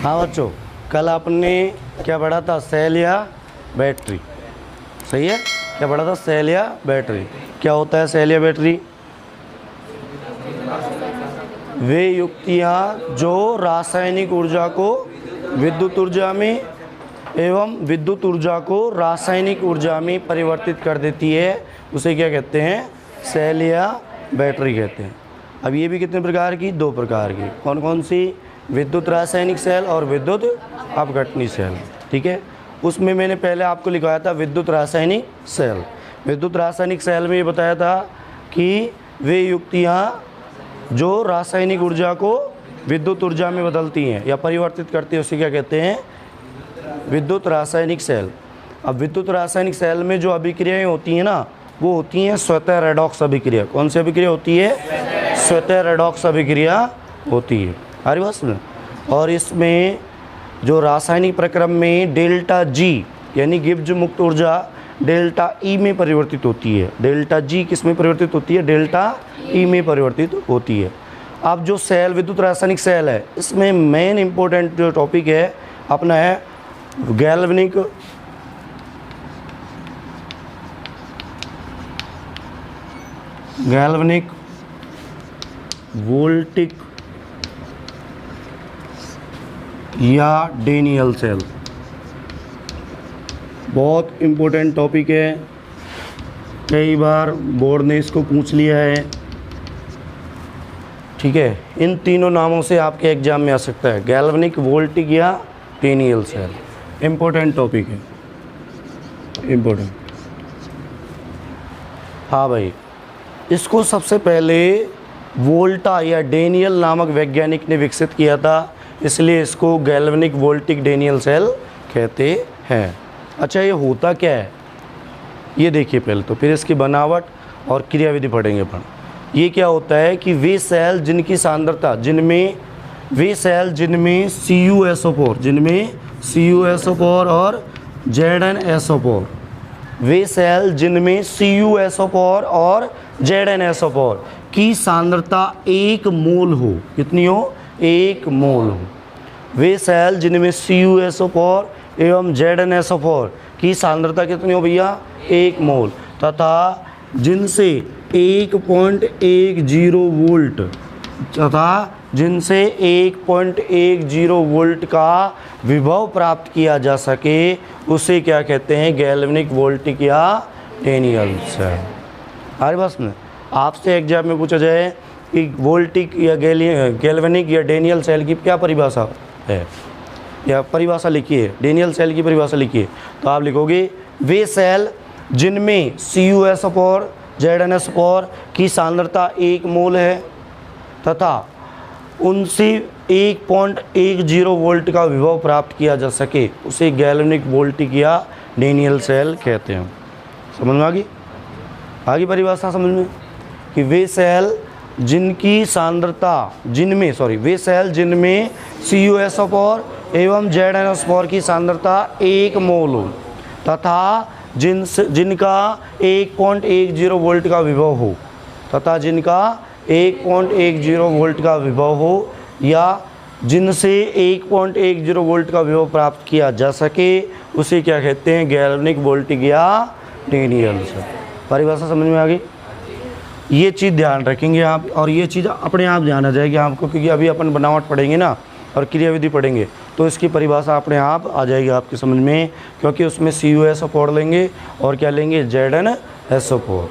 हाँ बच्चों, कल आपने क्या पढ़ा था? सेल या बैटरी। सही है, क्या पढ़ा था? सेल या बैटरी। क्या होता है सेल या बैटरी? वे युक्तियाँ जो रासायनिक ऊर्जा को विद्युत ऊर्जा में एवं विद्युत ऊर्जा को रासायनिक ऊर्जा में परिवर्तित कर देती है, उसे क्या कहते हैं? सेल या बैटरी कहते हैं। अब ये भी कितने प्रकार की? 2 प्रकार की। कौन कौन सी? विद्युत रासायनिक सेल और विद्युत अपघटनी सेल। ठीक है, उसमें मैंने पहले आपको लिखवाया था विद्युत रासायनिक सेल। विद्युत रासायनिक सेल में ये बताया था कि वे युक्तियाँ जो रासायनिक ऊर्जा को विद्युत ऊर्जा में बदलती हैं या परिवर्तित करती हैं, उसे क्या कहते हैं? विद्युत रासायनिक सेल। अब विद्युत रासायनिक सेल में जो अभिक्रियाएं होती हैं ना, वो होती हैं स्वतः रेडॉक्स अभिक्रिया। कौन सी अभिक्रिया होती है? स्वतः रेडॉक्स अभिक्रिया होती है। अरे बस में, और इसमें जो रासायनिक प्रक्रम में डेल्टा जी यानी गिब्स मुक्त ऊर्जा डेल्टा ई में परिवर्तित होती है। डेल्टा जी किस में परिवर्तित होती है? डेल्टा ई में परिवर्तित होती है। अब जो सेल विद्युत रासायनिक सेल है, इसमें मेन इंपॉर्टेंट जो टॉपिक है अपना है गैल्वेनिक वोल्टिक या डेनियल सेल। बहुत इम्पोर्टेंट टॉपिक है, कई बार बोर्ड ने इसको पूछ लिया है। ठीक है, इन तीनों नामों से आपके एग्जाम में आ सकता है। गैल्वेनिक वोल्टिक या डेनियल सेल इम्पोर्टेंट टॉपिक है, इम्पोर्टेंट। हाँ भाई, इसको सबसे पहले वोल्टा या डेनियल नामक वैज्ञानिक ने विकसित किया था, इसलिए इसको गैल्वेनिक वोल्टिक डेनियल सेल कहते हैं। अच्छा, ये होता क्या है ये देखिए पहले तो, फिर इसकी बनावट और क्रियाविधि पढ़ेंगे अपन। ये क्या होता है कि वे सेल जिनकी सांद्रता जिनमें CuSO4 और ZnSO4, वे सेल जिनमें CuSO4 और ZnSO4 की सांद्रता 1 मोल हो। कितनी हो? 1 मोल हो। वे सेल जिनमें CuSO4 एवं ZnSO4 की सांद्रता कितनी हो भैया? 1 मोल, तथा जिनसे 1.10 वोल्ट का विभव प्राप्त किया जा सके, उसे क्या कहते हैं? गैल्वेनिक वोल्टिक या डेनियल सेल। हर बस में आपसे एग्जाम में पूछा जाए कि वोल्टिक या गैल्वेनिक या डेनियल सेल की क्या परिभाषा है, या परिभाषा लिखिए, डेनियल सेल की परिभाषा लिखिए, तो आप लिखोगे वे सेल जिनमें CuSO4 ZnSO4 की सांद्रता 1 मोल है तथा उनसे 1.10 वोल्ट का विभव प्राप्त किया जा सके, उसे गैल्वेनिक वोल्टिक या डेनियल सेल कहते हैं। समझ में आ गई? आगे परिभाषा समझ में कि वे सेल जिनकी सांद्रता जिनमें CuSO4 एवं ZnSO4 की सांद्रता 1 मोल हो तथा जिनका 1.10 वोल्ट का विभव हो, या जिनसे 1.10 वोल्ट का विभव प्राप्त किया जा सके, उसे क्या कहते हैं? गैल्वेनिक वोल्टिक या डेनियल सेल। परिभाषा समझ में आ गई? ये चीज़ ध्यान रखेंगे आप, और ये चीज़ अपने आप ध्यान आ जाएगी आपको, क्योंकि अभी अपन बनावट पढ़ेंगे ना और क्रियाविधि पढ़ेंगे, तो इसकी परिभाषा अपने आप आ जाएगी आपकी समझ में, क्योंकि उसमें CuSO4 लेंगे और क्या लेंगे? ZnSO4।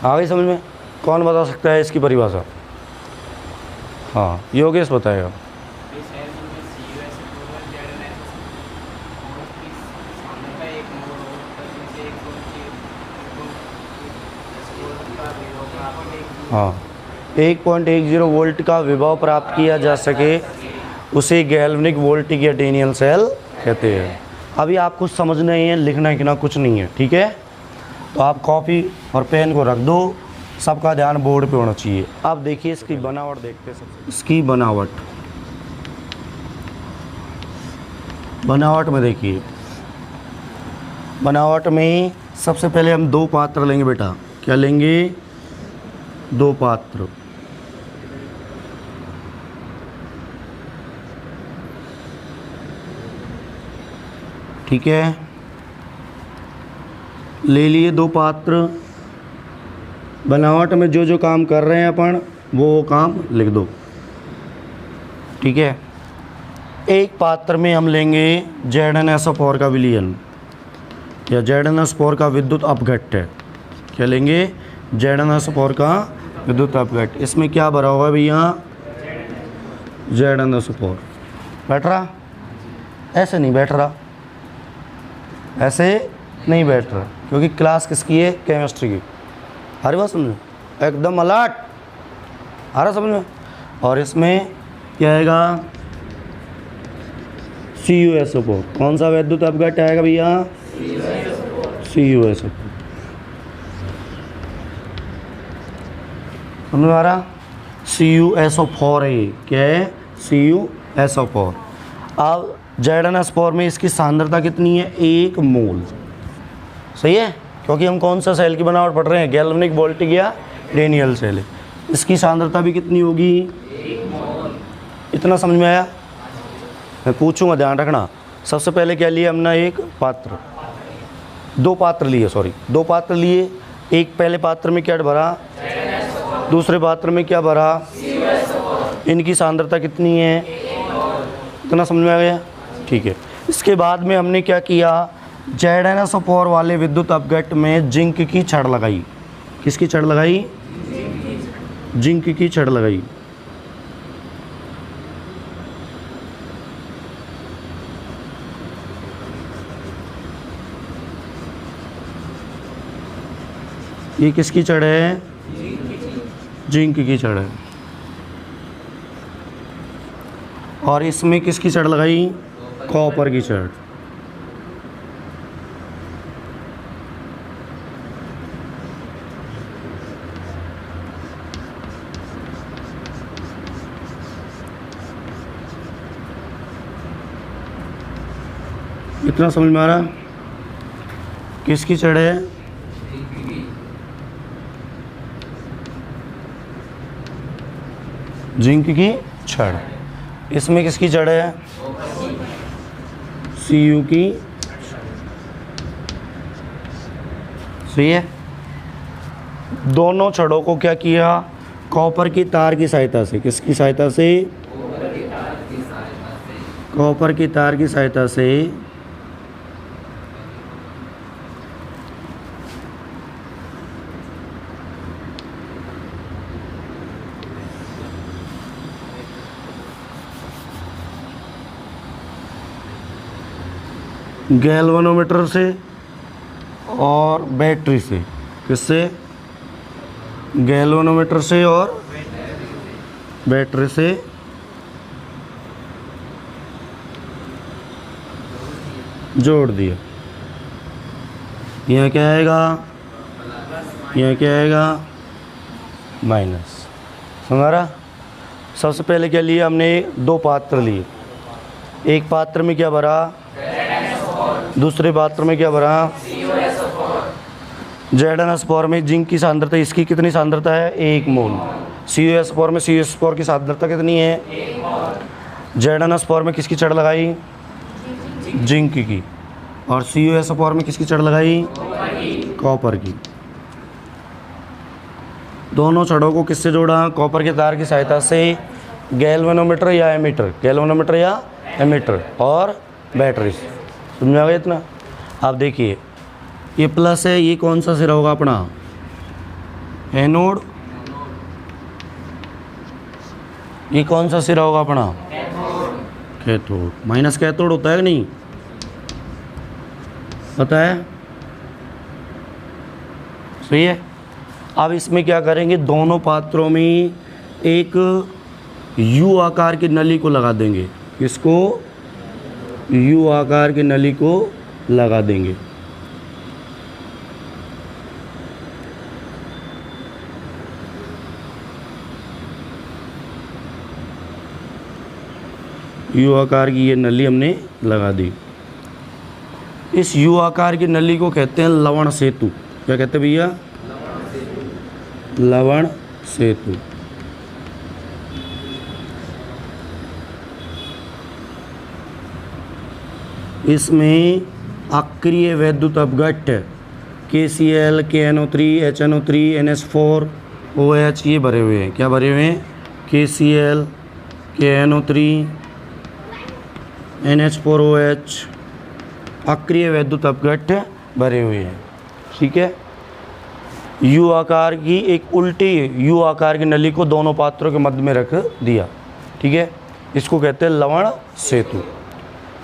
आ गई समझ में? कौन बता सकता है इसकी परिभाषा? हाँ, योगेश बताएगा। हाँ, 1.10 वोल्ट का विभव प्राप्त किया जा सके, उसे गैल्वेनिक वोल्टिक या डेनियल सेल कहते हैं। अभी आप कुछ समझना ही है, लिखना ही ना कुछ नहीं है। ठीक है, तो आप कॉपी और पेन को रख दो, सबका ध्यान बोर्ड पे होना चाहिए। अब देखिए इसकी बनावट देखते हैं। इसकी बनावट में देखिए, बनावट में सबसे पहले हम 2 पात्र लेंगे बेटा। क्या लेंगे? 2 पात्र। ठीक है, ले लिए 2 पात्र। बनावट में जो जो काम कर रहे हैं अपन वो काम लिख दो। ठीक है, एक पात्र में हम लेंगे ZnSO4 का विलयन या ZnSO4 का विद्युत अपघट्य। क्या लेंगे? ZnSO4 का विद्युत अपघट्य। इसमें क्या भरा हुआ है भैया? ZnSO4। बैठ रहा? ऐसे नहीं बैठ रहा, ऐसे नहीं बैठ रहा, क्योंकि क्लास किसकी है? केमिस्ट्री की। हर बात समझ में एकदम अलर्ट आ रहा समझ में। और इसमें क्या आएगा? CuSO4। कौन सा विद्युत अपघट्य आएगा भैया? CuSO4। समझ में आ रहा? CuSO4 है। क्या है? CuSO4। अब ZnSO4 में इसकी सांद्रता कितनी है? 1 मोल। सही है, क्योंकि हम कौन सा सेल की बनावट पढ़ रहे हैं? गैल्वेनिक वोल्टिक या डेनियल सेल है। इसकी सांद्रता भी कितनी होगी? 1 मोल। इतना समझ में आया? मैं पूछूंगा, ध्यान रखना। सबसे पहले क्या लिया हमने? एक पात्र, 2 पात्र लिए, सॉरी 2 पात्र लिए। एक पहले पात्र में क्या भरा? दूसरे पात्र में क्या भरा? इनकी सांद्रता कितनी है? इतना समझ में आ गया? ठीक है। इसके बाद में हमने क्या किया? ZnSO4 वाले विद्युत अपघट्य में जिंक की छड़ लगाई। किसकी छड़ लगाई? जिंक की छड़ लगाई। ये किसकी छड़ है? जिंक की छड़ है। और इसमें किसकी छड़ लगाई? कॉपर की छड़। इतना समझ में आ रहा? किसकी छड़ है? जिंक की छड़। इसमें किसकी छड़ है? Cu की। सही है। दोनों छड़ों को क्या किया? कॉपर की तार की सहायता से। किसकी सहायता से? कॉपर की तार की सहायता से गैल्वेनोमीटर से और बैटरी से। किससे? गैल्वेनोमीटर से और बैटरी से जोड़ दिया। यह क्या आएगा? यह क्या आएगा? माइनस। समझ रहा? सबसे पहले क्या लिया हमने? 2 पात्र लिए। एक पात्र में क्या भरा? दूसरे पात्र में क्या भरा? ZnSO4 में जिंक की सांद्रता, इसकी कितनी सांद्रता है? 1 मोल। CuSO4 में CuSO4 की सांद्रता कितनी है? 1 मोल। ZnSO4 में किसकी छड़ लगाई? जिंक की। और CuSO4 में किसकी छड़ लगाई? कॉपर की। दोनों छड़ों को किससे जोड़ा? कॉपर के तार की सहायता से। गैल्वेनोमीटर या एमीटर, गैल्वेनोमीटर या एमीटर और बैटरी से। समझ आ गया इतना? आप देखिए, ये प्लस है, ये कौन सा सिरा होगा अपना? एनोड। ये कौन सा सिरा होगा अपना? कैथोड। माइनस कैथोड होता है कि नहीं? पता है? सही है। अब इसमें क्या करेंगे? दोनों पात्रों में एक U आकार की नली को लगा देंगे। किसको? U आकार की नली को लगा देंगे। U आकार की ये नली हमने लगा दी। इस U आकार की नली को कहते हैं लवण सेतु। क्या कहते हैं भैया? लवण सेतु। इसमें अक्रिय वैद्युत अपघट्य KCl, KNO3, HNO3, NH4, OH ये भरे हुए हैं। क्या भरे हुए हैं? KCl, KNO3, NH4OH अक्रिय वैद्युत अपघट्य भरे हुए हैं। ठीक है। यू आकार की एक उल्टी यू आकार की नली को दोनों पात्रों के मध्य में रख दिया। ठीक है, इसको कहते हैं लवण सेतु।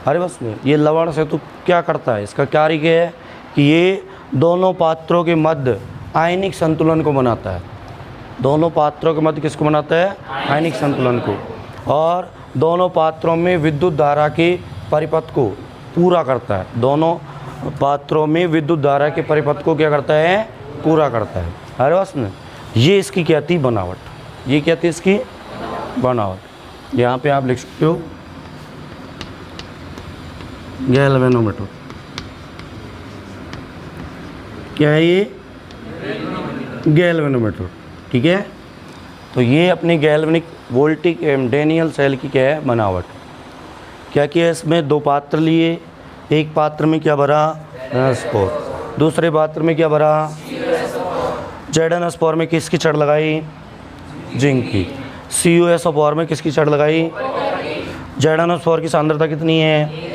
अरे बस ये लवण सेतु क्या करता है? इसका कार्य क्या है कि ये दोनों पात्रों के मध्य आयनिक संतुलन को बनाता है। दोनों पात्रों के मध्य किसको बनाता है? आयनिक संतुलन को। और दोनों पात्रों में विद्युत धारा के परिपथ को पूरा करता है। दोनों पात्रों में विद्युत धारा के परिपथ को क्या करता है? पूरा करता है। अरे बस में ये इसकी क्या थी? बनावट। ये क्या थी इसकी? बनावट। यहाँ पे आप लिख सकते हो गैल्वेनोमीटर। क्या है ये? गैल्वेनोमीटर। ठीक है, तो ये अपनी गैल्वेनिक वोल्टिक डैनियल सेल की क्या है? बनावट। क्या किया इसमें? दो पात्र लिए। एक पात्र में क्या भरा? स्पोर। दूसरे पात्र में क्या भरा? ZnSO4 में किसकी छड़ लगाई? जिंक की। CuSO4 में किसकी छड़ लगाई? ZnSO4 की सांद्रता कितनी है?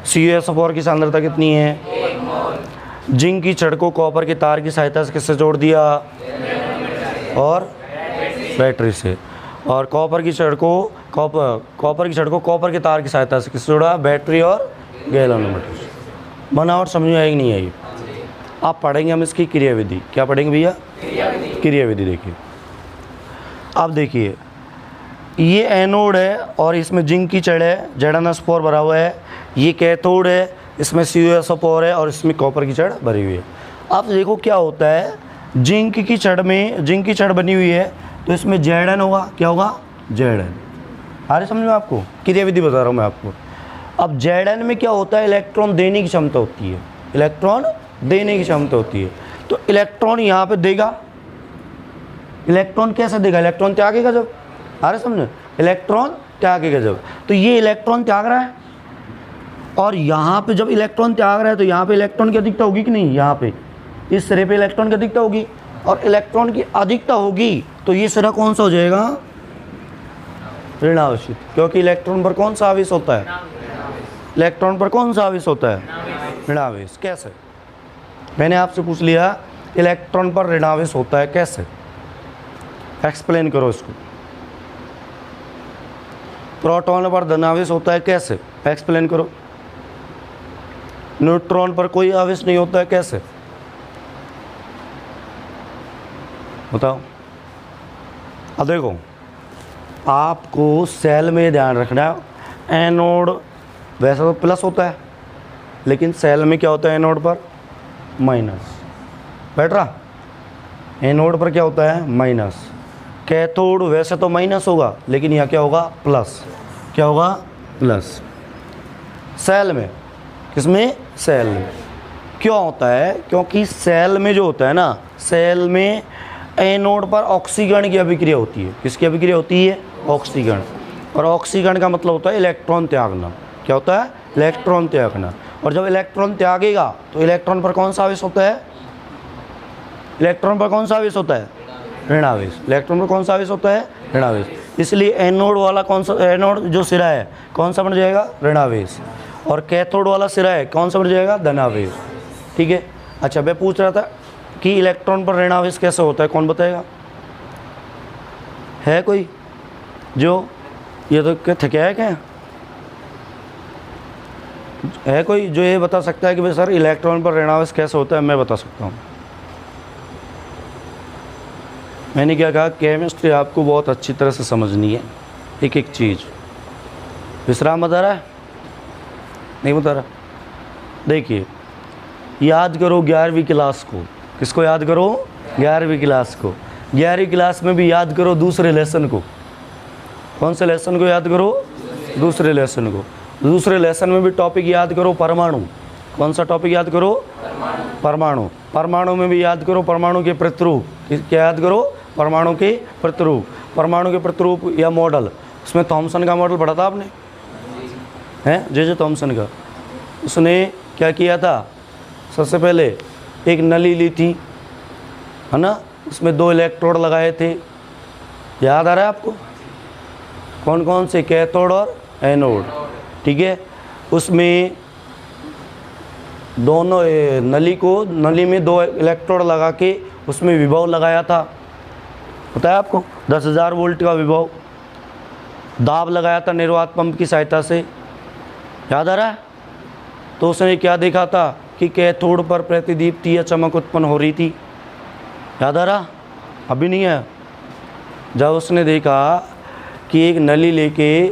CuSO4 की सांद्रता कितनी है? जिंक की छड़ को कॉपर के तार की सहायता से किससे जोड़ दिया? और बैटरी से। और कॉपर की छड़ को कॉपर के तार की सहायता से किससे जोड़ा? बैटरी और गैल्वेनोमीटर से। बनावट समझ में आई कि नहीं आई? आप पढ़ेंगे हम इसकी क्रियाविधि। क्या पढ़ेंगे भैया? क्रियाविधि। देखिए, अब देखिए, ये एनोड है और इसमें जिंक की छड़ है, ZnSO4 भरा हुआ है। ये कैथोड है, इसमें CuSO4 है और इसमें कॉपर की छड़ भरी हुई है। अब देखो क्या होता है, जिंक की छड़ बनी हुई है तो इसमें Zn होगा। क्या होगा? Zn। आ रही समझ में आपको? क्रियाविधि बता रहा हूँ मैं आपको। अब Zn में क्या होता है? इलेक्ट्रॉन देने की क्षमता होती है। इलेक्ट्रॉन देने की क्षमता होती है। तो इलेक्ट्रॉन यहाँ पे देगा। इलेक्ट्रॉन कैसे देगा? इलेक्ट्रॉन त्यागेगा जब। आ रहे समझ? इलेक्ट्रॉन त्यागेगा जब। तो ये इलेक्ट्रॉन त्याग रहा है और यहाँ पे जब इलेक्ट्रॉन त्याग रहा है तो यहाँ पे इलेक्ट्रॉन की अधिकता होगी कि नहीं? यहाँ पे इस सिरे पे इलेक्ट्रॉन की अधिकता होगी और इलेक्ट्रॉन की अधिकता होगी तो ये सिरा कौन सा हो जाएगा? ऋणावेशित। क्योंकि इलेक्ट्रॉन पर कौन सा आवेश होता है? इलेक्ट्रॉन पर कौन सा आवेश होता है? ऋणावेश। कैसे? मैंने आपसे पूछ लिया इलेक्ट्रॉन पर ऋणावेश होता है, कैसे? एक्सप्लेन करो इसको। प्रोटॉन पर धनावेश होता है, कैसे? एक्सप्लेन करो। न्यूट्रॉन पर कोई आवेश नहीं होता है, कैसे? बताओ। अब देखो, आपको सेल में ध्यान रखना है, एनोड वैसे तो प्लस होता है लेकिन सेल में क्या होता है? एनोड पर माइनस। बैठ रहा? एनोड पर क्या होता है? माइनस। कैथोड वैसे तो माइनस होगा लेकिन यहाँ क्या होगा? प्लस। क्या होगा? प्लस। सेल में, किसमें? सेल में। क्यों होता है? क्योंकि सेल में जो होता है ना, सेल में एनोड पर ऑक्सीकरण की अभिक्रिया होती है। किसकी अभिक्रिया होती है? ऑक्सीकरण। और ऑक्सीकरण का मतलब होता है इलेक्ट्रॉन त्यागना। क्या होता है? इलेक्ट्रॉन त्यागना। और जब इलेक्ट्रॉन त्यागेगा तो इलेक्ट्रॉन पर कौन सा आवेश होता है? इलेक्ट्रॉन पर कौन सा आवेश होता है? ऋणावेश। इलेक्ट्रॉन पर कौन सा आवेश होता है? ऋणावेश। इसलिए एनोड वाला कौन सा, एनोड जो सिरा है कौन सा बन जाएगा? ऋणावेश। और कैथोड वाला सिरा है कौन सा बन जाएगा? धनावेश। ठीक है। अच्छा, मैं पूछ रहा था कि इलेक्ट्रॉन पर ऋणावेश कैसे होता है, कौन बताएगा? है कोई जो ये तो क्या थका है? क्या है कोई जो ये बता सकता है कि भाई सर इलेक्ट्रॉन पर ऋणावेश कैसे होता है? मैं बता सकता हूँ। मैंने क्या कहा, केमिस्ट्री आपको बहुत अच्छी तरह से समझनी है, एक एक चीज़। विश्राम बता रहा है? नहीं बता रहा? देखिए, याद करो 11वीं क्लास को। किसको याद करो? 11वीं क्लास को। 11वीं क्लास में भी याद करो दूसरे लेसन को। कौन से लेसन को याद करो? दूसरे लेसन को। दूसरे लेसन में भी टॉपिक याद करो परमाणु। कौन सा टॉपिक याद करो? परमाणु। परमाणु में भी याद करो परमाणु के प्रतिरूप। क्या याद करो? परमाणु के प्रतिरूप। परमाणु के प्रतिरूप या मॉडल, उसमें थॉमसन का मॉडल पढ़ा था आपने? हैं? जे थॉमसन का। उसने क्या किया था? सबसे पहले एक नली ली थी, है ना, उसमें 2 इलेक्ट्रोड लगाए थे। याद आ रहा है आपको? कौन कौन से? कैथोड और एनोड। ठीक है, उसमें दोनों नली में 2 इलेक्ट्रोड लगा के उसमें विभव लगाया था, पता है आपको? 10,000 वोल्ट का विभव। दाब लगाया था निर्वात पंप की सहायता से। याद आ रहा है? तो उसने क्या देखा था कि कैथोड पर प्रतिदीप्तीय चमक उत्पन्न हो रही थी। याद आ रहा? अभी नहीं है। जब उसने देखा कि एक नली लेके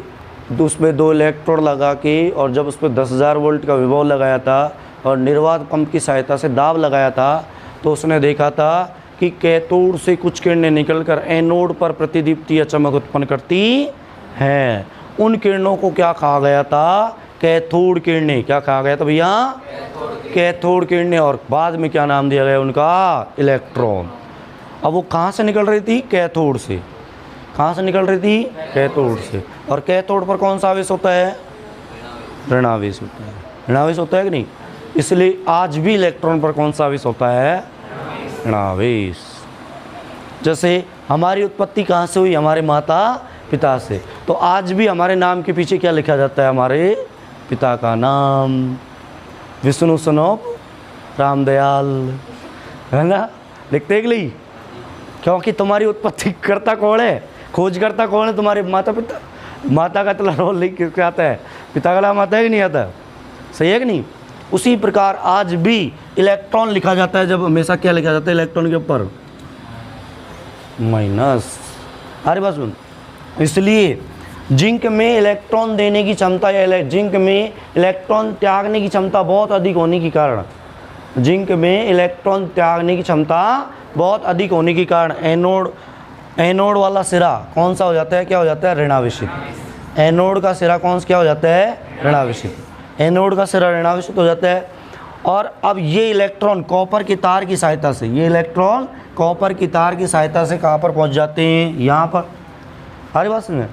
उसमें 2 इलेक्ट्रोड लगा के और जब उस पर 10,000 वोल्ट का विभव लगाया था और निर्वात पंप की सहायता से दाब लगाया था, तो उसने देखा था कि कैथोड से कुछ किरणें निकलकर एनोड पर प्रतिदीप्तीय चमक उत्पन्न करती हैं। उन किरणों को क्या कहा गया था? कैथोड किरणें। क्या कहा गया था भैया? कैथोड किरणें। और बाद में क्या नाम दिया गया उनका? इलेक्ट्रॉन। अब वो कहाँ से निकल रही थी? कैथोड से। कहाँ से निकल रही थी? कैथोड से। और कैथोड पर कौन सा आवेश होता है? ऋणावेश होता है। ऋणावेश होता है कि नहीं? इसलिए आज भी इलेक्ट्रॉन पर कौन सा आवेश होता है? ऋणावेश। जैसे हमारी उत्पत्ति कहाँ से हुई? हमारे माता पिता से। तो आज भी हमारे नाम के पीछे क्या लिखा जाता है? हमारे पिता का नाम। विष्णु सनोप रामदयाल, है ना? लिखते हैं कि नहीं? क्योंकि तुम्हारी उत्पत्ति करता कौन है? खोजकर्ता कौन है? तुम्हारे माता पिता। माता का तला रोल लिख के आता है, पिता का नाम आता है कि नहीं आता? सही है कि नहीं? उसी प्रकार आज भी इलेक्ट्रॉन लिखा जाता है। जब हमेशा क्या लिखा जाता है इलेक्ट्रॉन के ऊपर? माइनस। अरे बस सुन, इसलिए जिंक में इलेक्ट्रॉन देने की क्षमता या जिंक में इलेक्ट्रॉन त्यागने की क्षमता बहुत अधिक होने के कारण, जिंक में इलेक्ट्रॉन त्यागने की क्षमता बहुत अधिक होने के कारण एनोड वाला सिरा कौन सा हो जाता है? क्या हो जाता है? ऋणावेशित। एनोड का सिरा कौन सा क्या हो जाता है? ऋणावेशित। एनोड का सिरा ऋणावेशित हो जाता है। और अब ये इलेक्ट्रॉन कॉपर की तार की सहायता से, ये इलेक्ट्रॉन कॉपर की तार की सहायता से कहाँ पर पहुँच जाते हैं? यहाँ पर। हमारी बात सुनिए।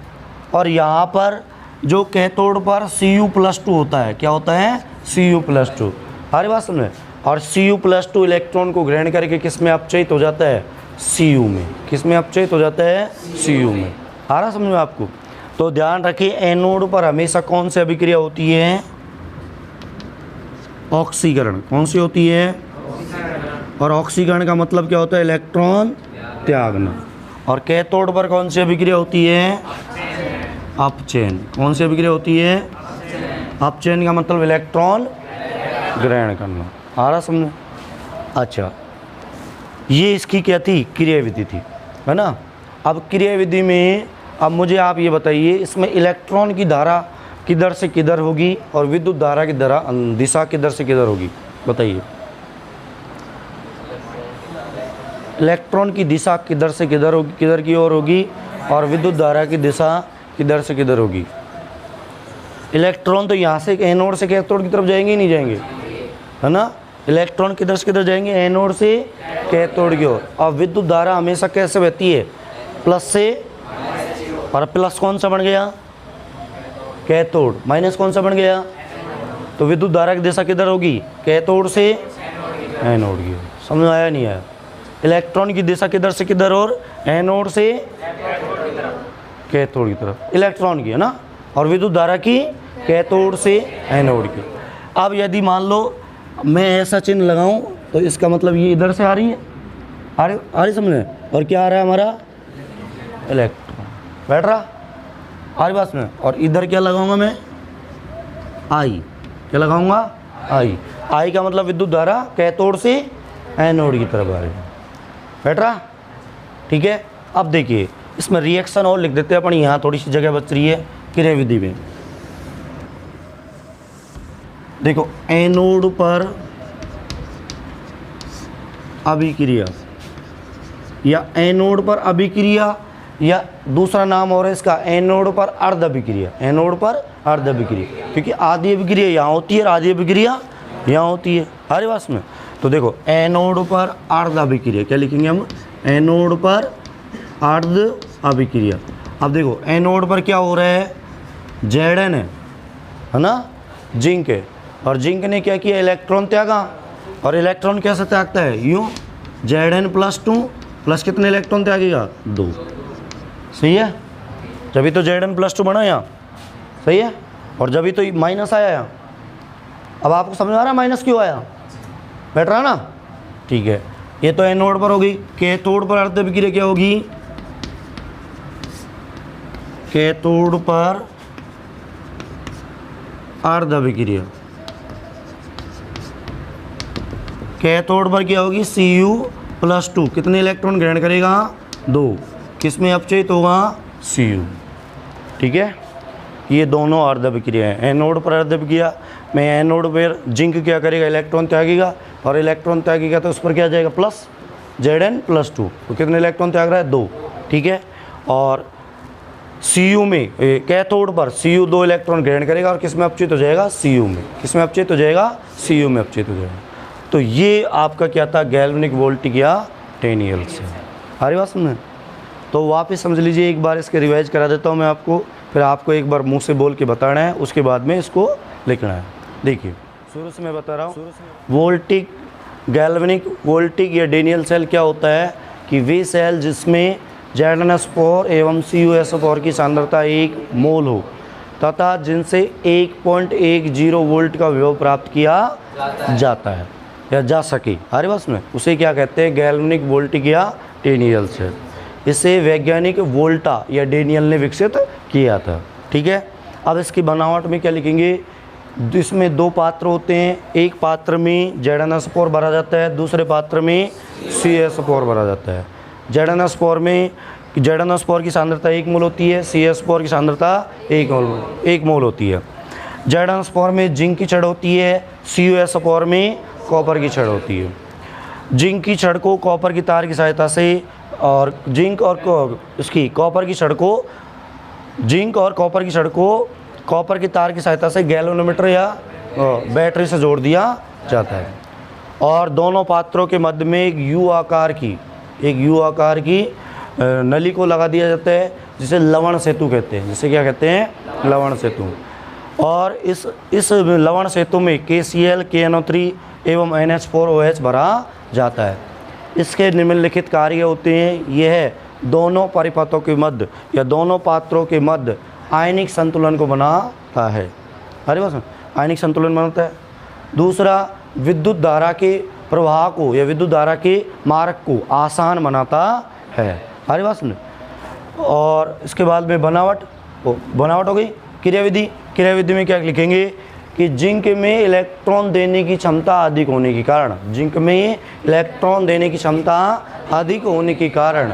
और यहाँ पर जो कैथोड पर Cu+2 होता है, क्या होता है? Cu+2। हमारी बात सुनिए। और Cu+2 इलेक्ट्रॉन को ग्रहण करके किस में अपचयित हो जाता है? Cu में। किस में अपचयित हो जाता है? Cu में। आ रहा समझ में आपको? तो ध्यान रखिए, एनोड पर हमेशा कौन सी अभिक्रिया होती है? ऑक्सीकरण। कौन सी होती है? और ऑक्सीकरण का मतलब क्या होता है? इलेक्ट्रॉन त्यागना। और कैथोड पर कौन सी अभिक्रिया होती है? अपचयन। कौन सी अभिक्रिया होती है? अपचयन का मतलब इलेक्ट्रॉन ग्रहण करना। आ रहा समझ? अच्छा, ये इसकी क्या थी? क्रियाविधि थी, है ना? अब क्रियाविधि में अब मुझे आप ये बताइए, इसमें इलेक्ट्रॉन की धारा किधर से किधर होगी और विद्युत धारा की दिशा किधर से किधर होगी? बताइए। इलेक्ट्रॉन की दिशा किधर से किधर होगी? किधर की ओर होगी? और विद्युत धारा की दिशा किधर से किधर होगी? इलेक्ट्रॉन तो यहाँ से एनोड से कैथोड की तरफ जाएंगे ही नहीं जाएंगे, है ना? इलेक्ट्रॉन किधर से किधर जाएंगे? एनोड से कैथोड की ओर। और विद्युत धारा हमेशा कैसे बहती है? प्लस से। और प्लस कौन सा बन गया? कैथोड। माइनस कौन सा बन गया? तो विद्युत धारा की दिशा किधर होगी? कैथोड से एनोड की ओर। समझ में आया नहीं आया? इलेक्ट्रॉन की दिशा किधर से किधर? और एनोड से कैथोड की तरफ इलेक्ट्रॉन की, है ना? और विद्युत धारा की कैथोड से एनोड की। अब यदि मान लो मैं ऐसा चिन्ह लगाऊं तो इसका मतलब ये इधर से आ रही है, आ रही समझ में? और क्या आ रहा है हमारा? इलेक्ट्रॉन बैठ रहा। आ रही बात में? और इधर क्या लगाऊंगा मैं? आई। क्या लगाऊंगा? आई। आई का मतलब विद्युत धारा कैथोड से एनोड की तरफ आ रही है। बैठ रहा? ठीक है। अब देखिए, इसमें रिएक्शन और लिख देते हैं अपन, यहाँ थोड़ी सी जगह बच रही है क्रियाविधि में। देखो, एनोड पर अभिक्रिया या एनोड पर अभिक्रिया, या दूसरा नाम और है इसका एनोड पर अर्ध अभिक्रिया। एनोड पर अर्ध अभिक्रिया, क्योंकि आधी अभिक्रिया यहाँ होती है और आधी अभिक्रिया यहाँ होती है। हर बात में। तो देखो, एनोड पर अर्ध अभिक्रिया क्या लिखेंगे हम? एनोड पर अर्ध अभिक्रिया। अब देखो, एनोड पर क्या हो रहा है? Zn है ना? जिंक है। और जिंक ने क्या किया, इलेक्ट्रॉन त्यागा। और इलेक्ट्रॉन कैसे त्यागता है, यूँ Zn+2 प्लस कितने इलेक्ट्रॉन त्यागेगा, 2। सही है, जभी तो Zn+2 बना यहाँ, सही है, और जभी तो माइनस आया यहाँ। अब आपको समझ आ रहा है माइनस क्यों आया, बैठ रहा ना, ठीक है। ये तो एनोड पर होगी। कैथोड पर अर्ध अभिक्रिया क्या होगी, कैथोड पर अर्ध अभिक्रिया, कैथोड पर क्या होगी, Cu+2 कितने इलेक्ट्रॉन ग्रहण करेगा, 2। किसमें अपचयित होगा, Cu। ठीक है, ये दोनों अर्ध अभिक्रिया है। एनोड पर अर्ध अभिक्रिया में एनोड पर जिंक क्या करेगा, इलेक्ट्रॉन त्यागेगा, और इलेक्ट्रॉन त्यागेगा तो उस पर क्या आ जाएगा, प्लस Zn+2। तो कितने इलेक्ट्रॉन त्याग रहा है, 2। ठीक है, और Cu में कैथोड पर Cu 2 इलेक्ट्रॉन ग्रहण करेगा और किस में अपचयित हो जाएगा, Cu में। किस में अपचयित हो जाएगा, Cu में अपचयित हो जाएगा। तो ये आपका क्या था, गैल्वेनिक वोल्टिक या टेनियल्स है। हमारी बात सुनना, तो वापस समझ लीजिए, एक बार इसके रिवाइज करा देता हूँ मैं आपको, फिर आपको एक बार मुंह से बोल के बताना है, उसके बाद में इसको लिखना है। देखिए शुरू से मैं बता रहा हूँ, वोल्टिक, गैल्वेनिक वोल्टिक या डेनियल सेल क्या होता है कि वे सेल जिसमें Zn+4 एवं CuSO4 की सांद्रता 1 मोल हो तथा जिनसे 1.10 वोल्ट का विभव प्राप्त किया जाता है या जा सके, हमारे पास में, उसे क्या कहते हैं, गैल्वेनिक वोल्टिक या डेनियल सेल। इसे वैज्ञानिक वोल्टा या डेनियल ने विकसित किया था। ठीक है, अब इसकी बनावट में क्या लिखेंगे, इसमें 2 पात्र होते हैं, एक पात्र में Zn+4 भरा जाता है, दूसरे पात्र में CuSO4 भरा जाता है। Zn+4 की सांद्रता 1 मोल होती है, CuSO4 की सांद्रता 1 मोल होती है। Zn+4 में जिंक की छड़ होती है, CuSO4 में कॉपर की छड़ होती है। जिंक की छड़ को कॉपर की तार की सहायता से, और जिंक और कॉपर की छड़ को कॉपर की तार की सहायता से गैल्वेनोमीटर या बैटरी से जोड़ दिया जाता है। और दोनों पात्रों के मध्य में एक यू आकार की नली को लगा दिया जाता है, जिसे लवण सेतु कहते हैं। जिसे क्या कहते हैं, लवण सेतु। और इस लवण सेतु में KCl, KNO3 एवं NH4OH भरा जाता है। इसके निम्नलिखित कार्य होते हैं। यह दोनों परिपथों के मध्य या दोनों पात्रों के मध्य आयनिक संतुलन को बनाता है। अरे बस आयनिक संतुलन बनाता है। दूसरा, विद्युत धारा के प्रवाह को या विद्युत धारा के मार्ग को आसान बनाता है। अरे बात सुन। और इसके बाद में बनावट हो गई। क्रियाविधि में क्या लिखेंगे कि जिंक में इलेक्ट्रॉन देने की क्षमता अधिक होने के कारण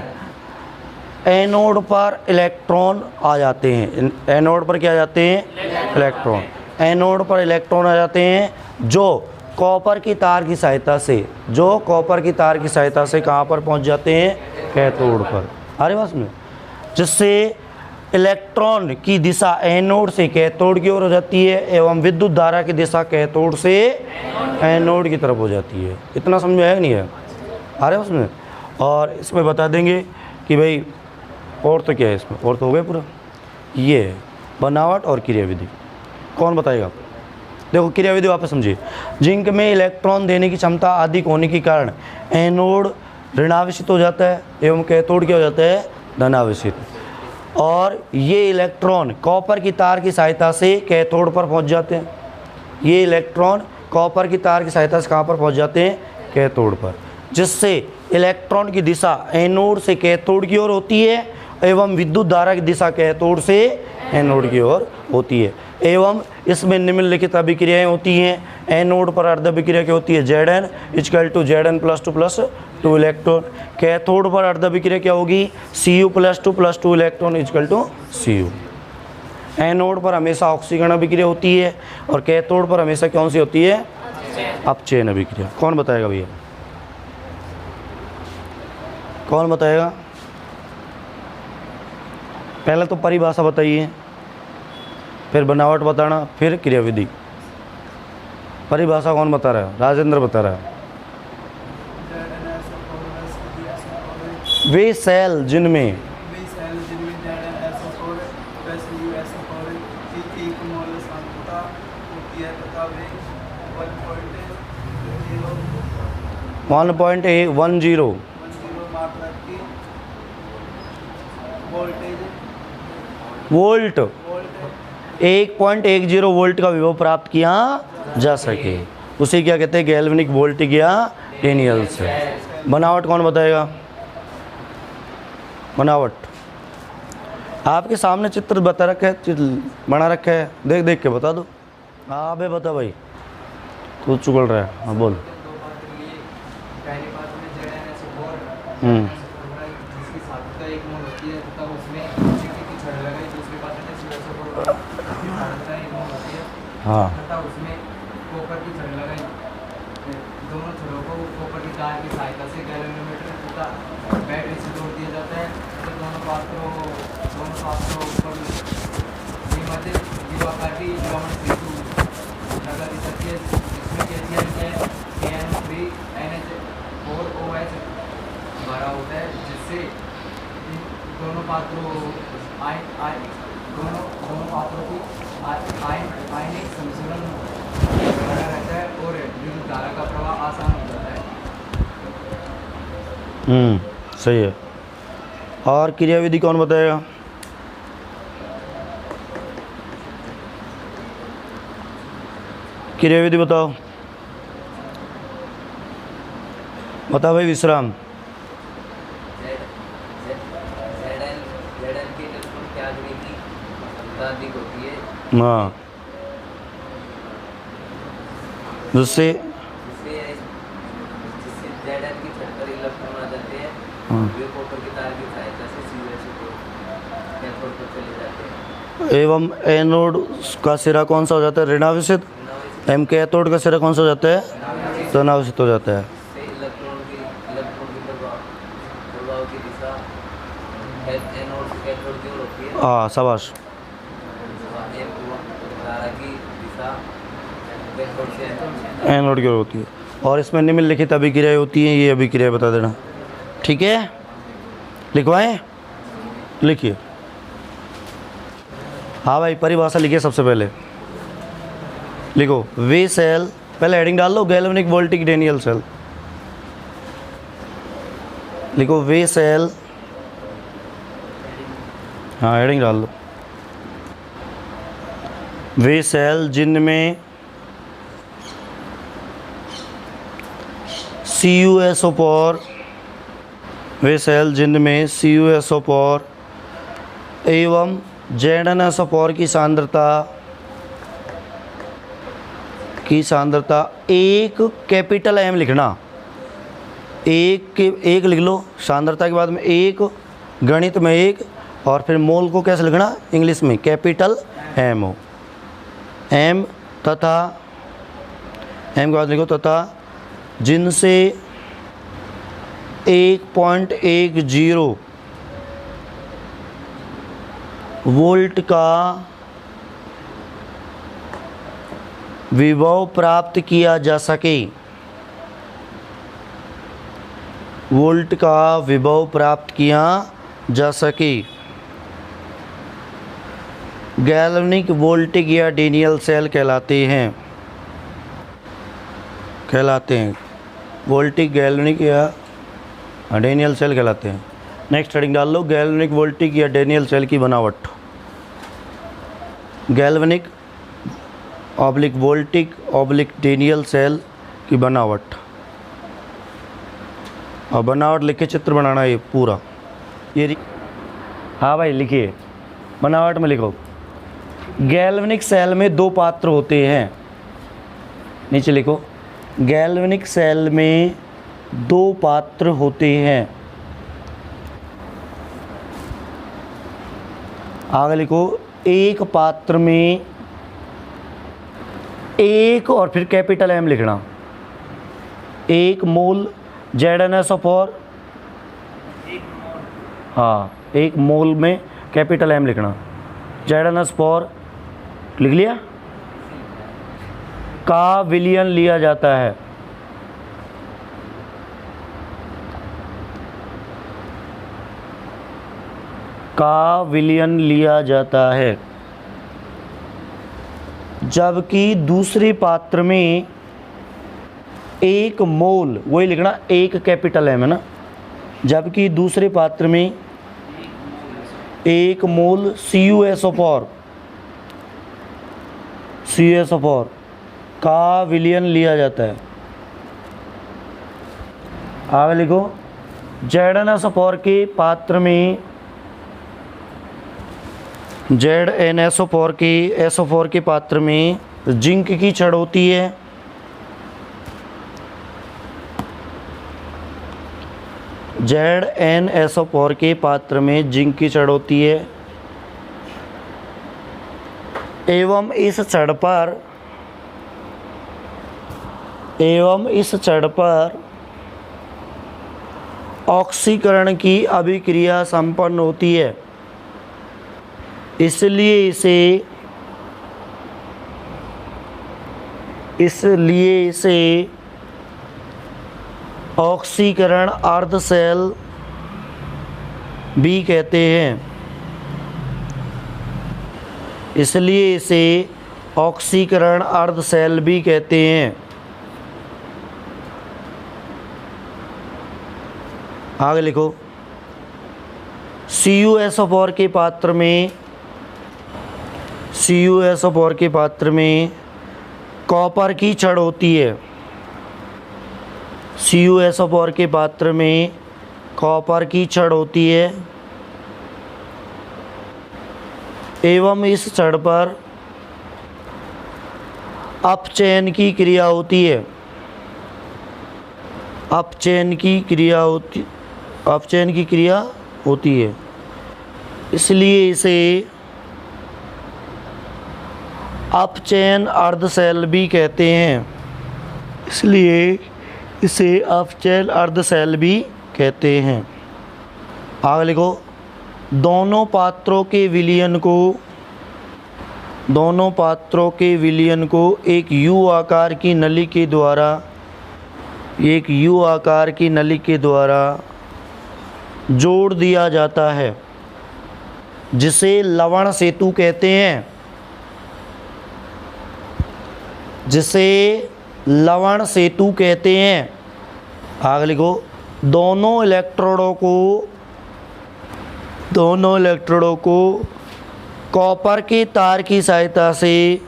एनोड पर इलेक्ट्रॉन आ जाते हैं। एनोड पर क्या आ जाते हैं, इलेक्ट्रॉन। एनोड पर इलेक्ट्रॉन आ जाते हैं जो कॉपर की तार की सहायता से कहाँ पर पहुँच जाते हैं, कैथोड पर। अरे बस में, जिससे इलेक्ट्रॉन की दिशा एनोड से कैथोड की ओर हो जाती है एवं विद्युत धारा की दिशा कैथोड से एनोड की तरफ हो जाती है। इतना समझ में आया नहीं है? अरे उसमें, और इसमें बता देंगे कि भाई और तो क्या है इसमें, और तो हो गया पूरा। ये है बनावट और क्रियाविधि। कौन बताएगा? देखो क्रियाविधि वापस समझिए। जिंक में इलेक्ट्रॉन देने की क्षमता अधिक होने के कारण एनोड ऋणावेशित हो जाता है एवं कैथोड क्या हो जाता है, धनावेशित। और ये इलेक्ट्रॉन कॉपर की तार की सहायता से कैथोड पर पहुंच जाते हैं। ये इलेक्ट्रॉन कॉपर की तार की सहायता से कहाँ पर पहुंच जाते हैं, कैथोड पर, जिससे इलेक्ट्रॉन की दिशा एनोड से कैथोड की ओर होती है एवं विद्युत धारा की दिशा कैथोड से एनोड की ओर होती है। एवं इसमें निम्नलिखित अभिक्रियाएं होती हैं। एनोड पर अर्ध अभिक्रिया क्या होती है, Zn = Zn+2 2 इलेक्ट्रॉन। कैथोड पर अर्ध अभिक्रिया क्या होगी, Cu+2 2 इलेक्ट्रॉन = Cu। एनोड पर हमेशा ऑक्सीकरण अभिक्रिया होती है और कैथोड पर हमेशा कौन सी होती है, अपचयन अभिक्रिया। कौन बताएगा भैया, कौन बताएगा? पहले तो परिभाषा बताइए, फिर बनावट बताना, फिर क्रियाविधि। परिभाषा कौन बता रहा है? राजेंद्र बता रहा है। वे सेल जिनमें होती है तथा वे 1.10 मात्रा की वोल्टेज वोल्ट वोल्ट 1.10 वोल्ट का विभव प्राप्त किया जा सके, उसे क्या कहते हैं? गैल्वेनिक वोल्टिक या डेनियल सेल। बनावट कौन बताएगा? बनावट आपके सामने चित्र बता रखा है, चित्र बना रखा है, देख देख के बता दो। हाँ बे बता भाई, तू चुगल रहा है, हाँ बोल। पहली बात में जिसकी सार्थकता 1 मोल होती है तथा उसमें की छड़ लगाई, दूसरी बात है जिसकी सार्थकता 1 मोल होती है हाँ तथा उसमें कॉपर की छड़ लगाई। दोनों छड़ों को कॉपर की तार की सहायता से गैल्वेनोमीटर तथा बैटरी से जोड़ दिया जाता है। तो दोनों पात्रों पर मध्य जीवाकार की ग्राउंड सेतु लगा दी जाती है, जिसमें KCl/NH4OH भरा होता है, जिससे दोनों पात्रों की आयनिक संतुलन बना रहता है और विद्युत धारा का प्रवाह आसान हो जाता है। सही है। और क्रियाविधि कौन बताएगा? क्रियाविधि बताओ, बताओ भाई विश्राम। हाँ, जिससे Zn की छत पर इलेक्ट्रॉन आ जाते हैं, वे कॉपर की तार की सहायता से सीधे कैथोड पर चले जाते हैं। एवं एनोड का सिरा कौन सा हो जाता है? ऋणावेशित। एम कैथोड का सिरा कौन सा हो जाता है? धनावेशित हो जाता है। इससे इलेक्ट्रॉन की प्रभाव की दिशा एनोड से कैथोड की ओर होती है। हाँ शाबाश। धारा की दिशा कैथोड से एनोड की ओर होती है। और इसमें निम्नलिखित अभिक्रियाएं होती हैं, ये अभिक्रिया बता देना, ठीक है? लिखवाएं, लिखिए। हाँ भाई परिभाषा लिखिए सबसे पहले, लिखो वे सेल, पहले हेडिंग डाल लो गैल्वेनिक वोल्टिक डेनियल सेल, लिखो वे सेल, हाँ हेडिंग डाल लो। वे सेल जिनमें CuSO4, वे सेल जिनमें CuSO4 एवं ZnSO4 की सांद्रता एक कैपिटल M लिखना, एक लिख लो, सांद्रता के बाद में एक, गणित में एक, और फिर मोल को कैसे लिखना? इंग्लिश में कैपिटल M हो, M तथा M के बाद लिखो तथा जिनसे 1.10 वोल्ट का विभव प्राप्त किया जा सके, वोल्ट का विभव प्राप्त किया जा सके, गैल्वेनिक वोल्टिक या डेनियल सेल कहलाते हैं, वोल्टिक गैल्वेनिक या डेनियल सेल कहलाते हैं। नेक्स्ट हेडिंग डाल लो गैल्वेनिक वोल्टिक या डेनियल सेल की बनावट, galvanic oblique voltaic oblique Daniell cell की बनावट, और बनावट लिख के चित्र बनाना है पूरा ये। हाँ भाई लिखिए, बनावट में लिखो गैल्वेनिक सेल में दो पात्र होते हैं, नीचे लिखो गैल्वेनिक सेल में दो पात्र होते हैं, आगे लिखो एक पात्र में एक, और फिर कैपिटल M लिखना, 1 मोल ZnSO4, हाँ 1 मोल में कैपिटल M लिखना, ZnSO4 लिख लिया, का विलयन लिया जाता है, का विलयन लिया जाता है, जबकि दूसरे पात्र में 1 मोल, वही लिखना 1 कैपिटल M है ना, जबकि दूसरे पात्र में 1 मोल CuSO4 का विलयन लिया जाता है। आगे लिखो, ZnSO4 के पात्र में ZnSO4 के पात्र में जिंक की छड़ होती है। ZnSO4 के पात्र में जिंक की छड़ होती है एवं इस छड़ पर ऑक्सीकरण की अभिक्रिया संपन्न होती है। इसलिए इसे ऑक्सीकरण अर्धशैल भी कहते हैं। इसलिए इसे ऑक्सीकरण अर्धशैल भी कहते हैं। आगे लिखो, CuSO4 के पात्र में कॉपर की छड़ होती है। CuSO4 के पात्र में कॉपर की छड़ होती है एवं इस छड़ पर अपचयन की क्रिया होती है। अपचयन की क्रिया होती है। इसलिए इसे अपचयन अर्धशैल भी कहते हैं। आगे लिखो, दोनों पात्रों के विलयन को एक U आकार की नली के द्वारा जोड़ दिया जाता है, जिसे लवण सेतु कहते हैं। आगे लिखो, दोनों इलेक्ट्रोडों को कॉपर के तार की सहायता से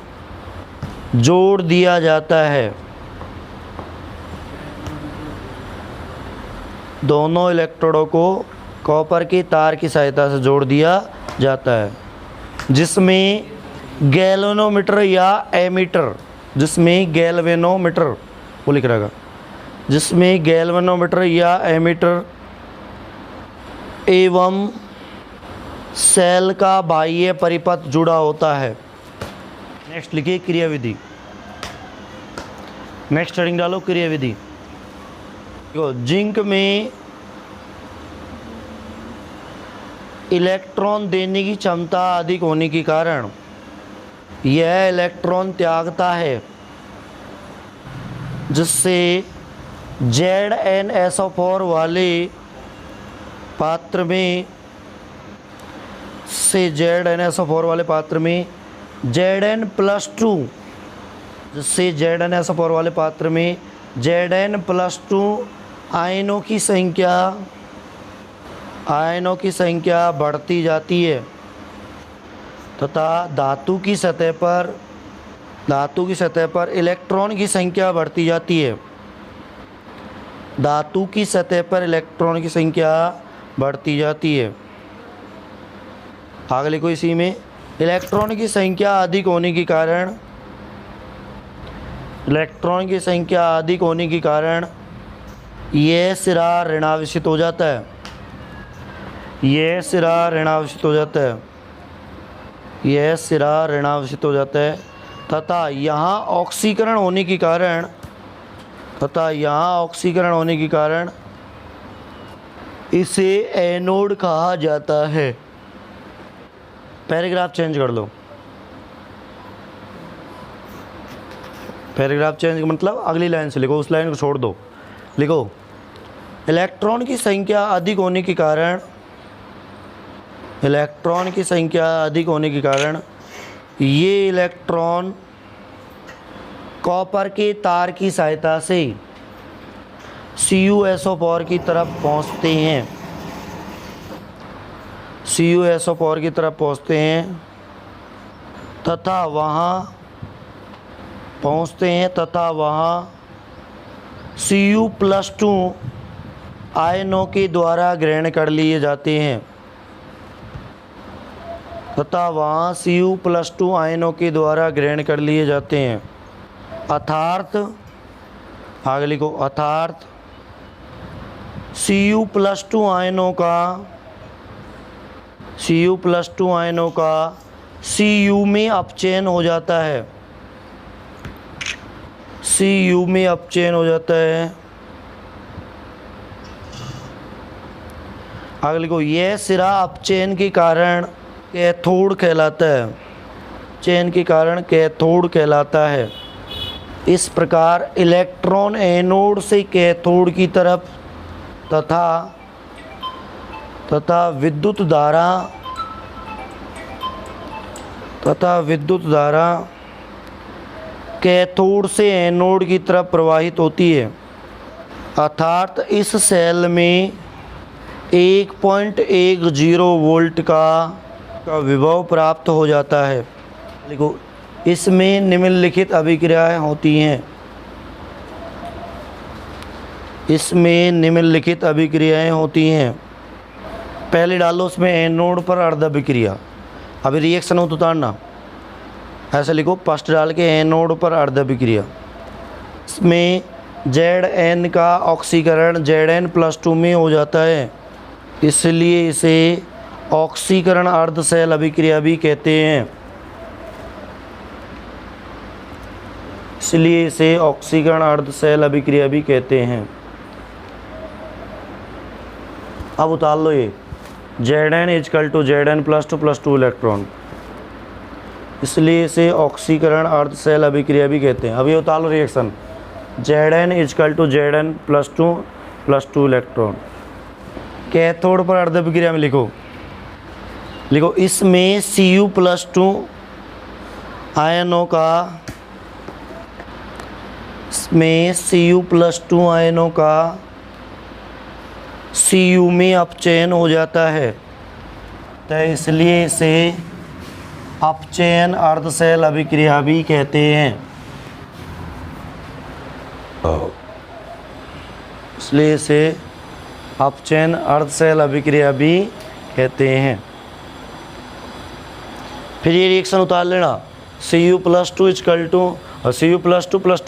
जोड़ दिया जाता है। दोनों इलेक्ट्रोडों को कॉपर के तार की सहायता से जोड़ दिया जाता है, जिसमें गैल्वेनोमीटर या एमीटर, जिसमें गैल्वेनोमीटर या एमीटर एवं सेल का बाह्य परिपथ जुड़ा होता है। नेक्स्ट लिखिए क्रियाविधि। नेक्स्ट हेडिंग डालो क्रियाविधि। जिंक में इलेक्ट्रॉन देने की क्षमता अधिक होने के कारण यह इलेक्ट्रॉन त्यागता है, जिससे ZnSO4 वाले पात्र में Zn+2 आयनों की संख्या बढ़ती जाती है तथा धातु की सतह पर इलेक्ट्रॉन की संख्या बढ़ती जाती है। आगे लिखो, इसी में इलेक्ट्रॉन की संख्या अधिक होने के कारण यह सिरा ऋणावेशित हो जाता है। तथा यहाँ ऑक्सीकरण होने के कारण इसे एनोड कहा जाता है। पैराग्राफ चेंज कर लो। पैराग्राफ चेंज का मतलब अगली लाइन से लिखो, उस लाइन को छोड़ दो। लिखो, इलेक्ट्रॉन की संख्या अधिक होने के कारण ये इलेक्ट्रॉन कॉपर के तार की सहायता से CuSO4 की तरफ पहुंचते हैं, CuSO4 की तरफ पहुंचते हैं तथा वहाँ Cu+2 आयनों के द्वारा ग्रहण कर लिए जाते हैं, तथा वहाँ Cu+2 आयनों के द्वारा ग्रहण कर लिए जाते हैं। अर्थात आगे लिखो, अर्थात Cu+2 आयनों का Cu में अपचयन हो जाता है, Cu में अपचयन हो जाता है। आगे लिखो, यह सिरा अपचयन के कारण कैथोड कहलाता है, चयन के कारण कैथोड कहलाता है। इस प्रकार इलेक्ट्रॉन एनोड से कैथोड की तरफ तथा विद्युत धारा कैथोड से एनोड की तरफ प्रवाहित होती है। अर्थात इस सेल में 1.10 वोल्ट का विभव प्राप्त हो जाता है। देखो, इसमें निम्नलिखित अभिक्रियाएं होती हैं, पहले डालो उसमें एनोड पर अर्ध अभिक्रिया। अभी रिएक्शन हो तो उतारना, ऐसे लिखो, फर्स्ट डाल के एनोड पर अर्ध अभिक्रिया। इसमें Zn का ऑक्सीकरण Zn+2 में हो जाता है, इसलिए इसे ऑक्सीकरण अर्ध सेल अभिक्रिया भी कहते हैं, अब उतार लो ये Zn = Zn+2 इलेक्ट्रॉन, इसलिए इसे ऑक्सीकरण अर्ध सेल अभिक्रिया भी कहते हैं। अब ये उतार लो reaction, Zn = Zn+2 electron. Cathode पर अर्ध अभिक्रिया में लिखो, इसमें Cu+2 आयनों का Cu में अपचयन हो जाता है, तो इसलिए इसे अपचयन अर्ध सेल अभिक्रिया भी कहते हैं, इसलिए इसे अपचयन अर्ध सेल अभिक्रिया भी कहते हैं। फिर ये रिएक्शन उतार लेना, Cu+2 + 2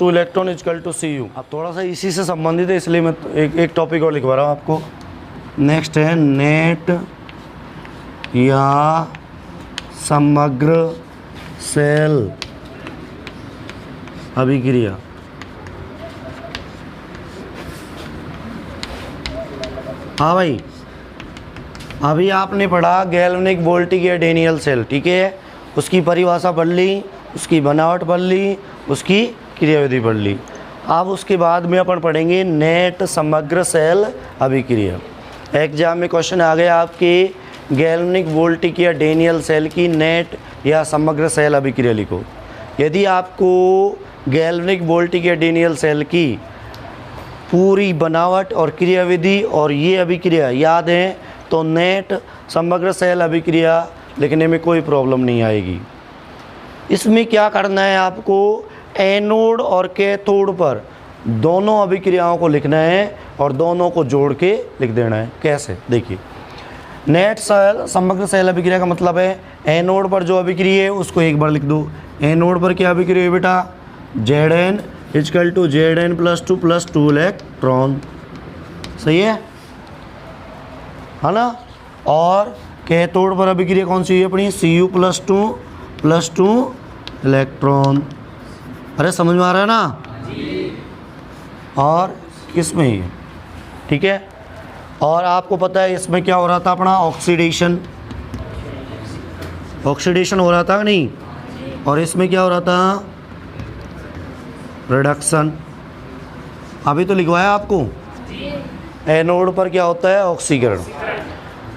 इलेक्ट्रॉन = Cu। अब थोड़ा सा इसी से संबंधित है, इसलिए मैं एक टॉपिक और लिखवा रहा हूँ आपको। नेक्स्ट है नेट या समग्र सेल अभिक्रिया। हाँ भाई, अभी आपने पढ़ा गैल्वेनिक वोल्टिक या डेनियल सेल, ठीक है, उसकी परिभाषा पढ़ ली, उसकी बनावट पढ़ ली, उसकी क्रियाविधि पढ़ ली। अब उसके बाद में अपन पढ़ेंगे नेट समग्र सेल अभिक्रिया। एग्जाम में क्वेश्चन आ गया आपके गैल्वेनिक वोल्टिक या डेनियल सेल की नेट या समग्र सेल अभिक्रिया लिखो। यदि आपको गैल्वेनिक वोल्टिक या डेनियल सेल की पूरी बनावट और क्रियाविधि और ये अभिक्रिया याद है तो नेट समग्र सेल अभिक्रिया लिखने में कोई प्रॉब्लम नहीं आएगी। इसमें क्या करना है, आपको एनोड और कैथोड पर दोनों अभिक्रियाओं को लिखना है और दोनों को जोड़ के लिख देना है। कैसे, देखिए, नेट सेल समग्र सेल अभिक्रिया का मतलब है एनोड पर जो अभिक्रिया है उसको एक बार लिख दो। एनोड पर क्या अभिक्रिया है बेटा, Zn = Zn+2 + 2 इलेक्ट्रॉन, सही है ना। और कैथोड पर अभिक्रिया कौन सी है अपनी, Cu+2 + 2 इलेक्ट्रॉन। अरे समझ में आ रहा है ना, और किस में ही, ठीक है। और आपको पता है इसमें क्या हो रहा था अपना, ऑक्सीडेशन हो रहा था नहीं, और इसमें क्या हो रहा था, रिडक्शन। अभी तो लिखवाया आपको, एनोड पर क्या होता है, ऑक्सीकरण,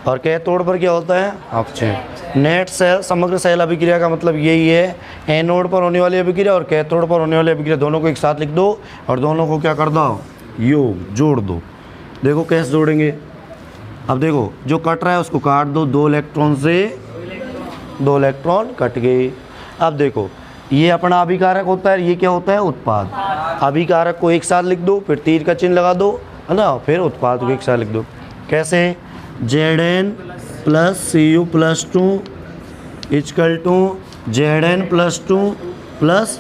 और कैथोड पर क्या होता है, अपचयन। नेट सेल समग्र सेल अभिक्रिया का मतलब यही है, एनोड पर होने वाली अभिक्रिया और कैथोड पर होने वाली अभिक्रिया दोनों को एक साथ लिख दो और दोनों को क्या कर दो, योग जोड़ दो। देखो कैसे जोड़ेंगे। अब देखो जो कट रहा है उसको काट दो, 2 इलेक्ट्रॉन से 2 इलेक्ट्रॉन कट गए। अब देखो ये अपना अभिकारक होता है, ये क्या होता है, उत्पाद। अभिकारक को एक साथ लिख दो, फिर तीर का चिन्ह लगा दो, है ना, फिर उत्पाद को एक साथ लिख दो। कैसे, Zn plus Cu+2 equal to Zn + 2 plus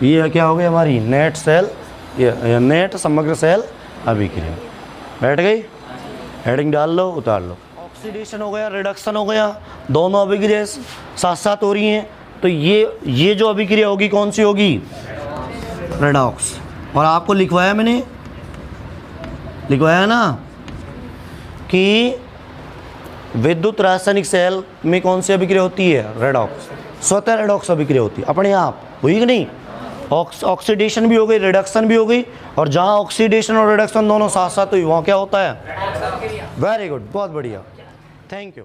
ये क्या हो गई हमारी नेट सेल, ये नेट समग्र सेल अभिक्रिया। बैठ गई, हेडिंग डाल लो, उतार लो। ऑक्सीडेशन हो गया, रिडक्शन हो गया, दोनों अभिक्रिया साथ साथ हो रही हैं। तो ये जो अभिक्रिया होगी कौन सी होगी, रेडॉक्स। और आपको लिखवाया मैंने, लिखवाया ना कि विद्युत रासायनिक सेल में कौन सी अभिक्रिया होती है, रेडॉक्स। स्वतः रेडॉक्स अभिक्रिया होती है अपने आप, हुई कि नहीं। ऑक्सीडेशन भी हो गई, रिडक्शन भी हो गई, और जहाँ ऑक्सीडेशन और रिडक्शन दोनों साथ साथ हुई वहाँ क्या होता है, वेरी गुड, बहुत बढ़िया, थैंक यू।